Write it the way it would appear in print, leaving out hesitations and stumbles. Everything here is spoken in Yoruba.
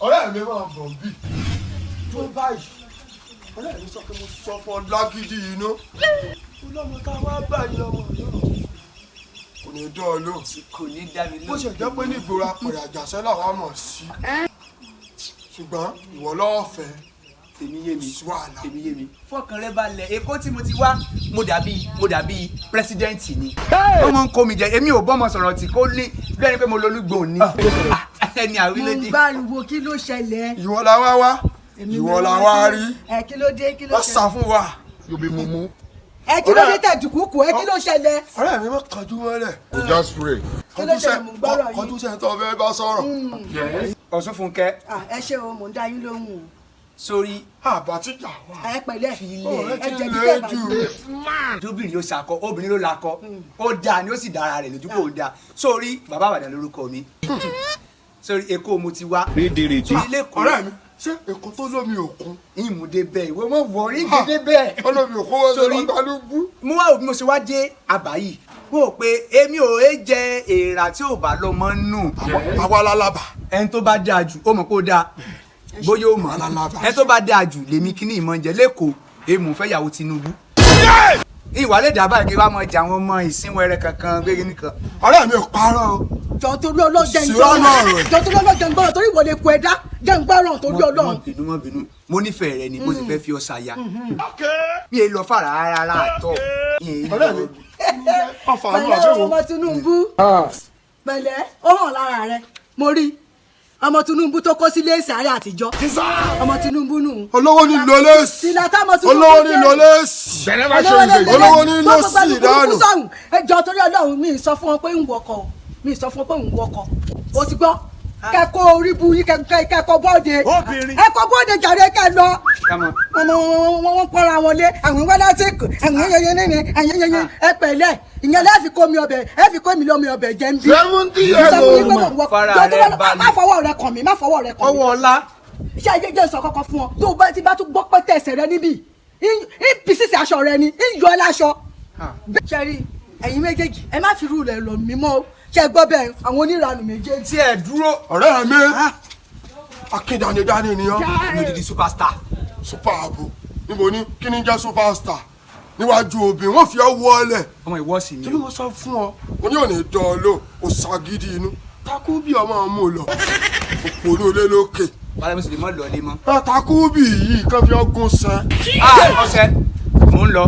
ọ̀rẹ́ mi máa bọ̀ bí tó báyìí ọ̀rẹ́ mi sọ pé mo sọ fún ọ lágídí inú ọlọ́mọ tá a wá báyìí ọmọ náà kò ní dán ọ lóhùn. kò ní dá mi lóhùn. bó ṣe jẹ́ pé ní ìgboro apẹ̀rẹ̀ àjàṣẹ́ làwọn mọ̀ sí ṣùgbọ́n ìwọ lọ́wọ́ fẹ́ tèmi yé mi tèmi yé mi fọkàn rẹ balẹ̀ èkó tí mo ti wá mo dàbí pírẹsidẹ́ǹtì ni wọ́n mọ̀ ń kó mi jẹ èmi ò bọ́mọ sọ̀rọ̀ tí kò ní bẹ́ẹ̀ ni pé mo lolúgbò ní ẹni àwílódé. mo bá ìwò kí ló ṣẹlẹ̀. ìwọ la wá wá ìwọ la wá rí kí ló dé kí ló wọ́n sá fún wa yóò bí mo mú. kí ló dé tẹ̀dùkúkú kí ló ṣẹlẹ̀. ọ̀rẹ́ mi má kánjú mọ́lẹ̀. o just pray. kí ló ṣẹlẹ̀ mò ń gbọ́rọ̀ yìí. kọjú sẹ́yìn tó fẹ́ bá sọ̀rọ̀. Ọ̀ṣunfúnkẹ́. ẹ ṣe o mò ń dá yín lóhùn o. sórí. àbátí jà wá. ẹ pẹ̀lẹ́ ọ̀rẹ́ ti jẹ̀bi lé bẹ́ẹ̀ jù. tóbìnrin ló ṣakọ obìnrin ló lakọ ó dáa ni ó sì dára rẹ̀ lójú kò dáa sórí bàbá àbàdàn lórúkọ mi sórí Èkó mo ti wá. rédèrèdè. ọ̀rẹ́ mi ṣé Èkó tó lómi òkun. ìmùdé bẹ́ẹ̀ ìwọ mọ̀ wọ̀ rí gèdè bẹ́ẹ̀. olómi òkun wọ́n ṣe lọ́gbà ló bú. mo wá òbí mo ṣe wá dé àbá yìí mo rò pé èmi ò jẹ èèrà tí ò bá lọ́mọ nù. àwa lálábà. ẹni tó bá dáa jù ó mọ̀ kó dáa bóyá ó mọ̀ ẹni tó bá dáa jù lèmi kíní ìmọ̀ jẹ lẹ́kọ̀ọ́ èèmù fẹ́ yàwó Tinubu. ìwà lè dábàá kí wàá mọ jà wọn mọ ìsínwẹrẹ kankan gbégi nìkan. ọ̀rẹ́ mi ò parọ́ o. jọ torí ọlọ́jẹ̀ ń gbọ́rọ̀ jọ torí ọlọ́jẹ̀ ń gbọ́rọ̀ torí ìwọlé ku ẹ̀dá jẹ́ ń gbọ́rọ̀ torí Ọlọ́run. mọ bínú mo nífẹ̀ẹ́ rẹ ni mo sì fẹ́ fi ọ ṣaya. mi ò lọ fara rárá àtọ. ọ̀rẹ́ mi pẹ̀lẹ́ ọmọ Tinubu pẹ̀lẹ́ ó hàn lára rẹ mo rí ọmọ Tinubu tó kó sílé ìsàárẹ̀ àtijọ́ ọmọ Tinubu nù. olówó ní lọ lẹ́sì olówó ní lọ lẹ́sì olówó ní lọ sí ìdánù. ẹjọ́ torí Ọlọ́run mi sọ fún ọ pé ń wọkọ̀ mi sọ fún ọ pé ń wọkọ̀ o ti gbọ́ kẹ́kọ̀ọ́ orí bu yín kẹ́kọ̀ọ́ bọ́ọ̀dẹ ẹ̀kọ́ bọ́ọ̀dẹ jàre kẹ́ lọ wọ́n pọ́nra wọn lé àwọn ìwé lásìkò àwọn yẹyẹ ẹ pẹ̀lẹ́ ìyẹn lẹ́ẹ̀ fi kó mi ọbẹ̀ ẹ fi kó mi lómi ọbẹ̀ jẹ́ ń bí. 70 years old. fara rẹ balẹ̀ má fọwọ́ rẹ kàn mí má fọwọ́ rẹ kàn mí. ọwọ́ ọlá. iṣẹ́ ayé jẹ́ sọ kọ́kọ́ fún ọ tó o bá ti bá tún gbọ́ pẹ́ tẹ̀sẹ̀ rẹ níbí ìpìsísì aṣọ rẹ ni ìyọ ẹ láṣọ. ṣẹ́rí ẹ̀yin méjèèjì ẹ má fi rú rẹ̀ lọ mí mọ́ ṣe gbọ́ bẹ́ẹ̀ àwọn oníranù méjèèjì. tí ẹ dúró. ọ̀rẹ́ mi akíndánidání ni ọ́. mi ò di superstar. super abo níbo ni kí ni jẹ́ superstar níwájú obìnrin wọ́n fi ọ́ wọlé. ọmọ ìwọ sì ni. kí ló wọ́n sọ fún ọ mo ní òní dán ọ lò ó ṣàgídí inú takú bí ọmọ mú lọ òpònú olé lókè. wàhálà mi sì lè mọ lọ lé mọ. takú bí yìí kan fi ọgùn sẹ. ọ̀sẹ̀ mò ń lọ.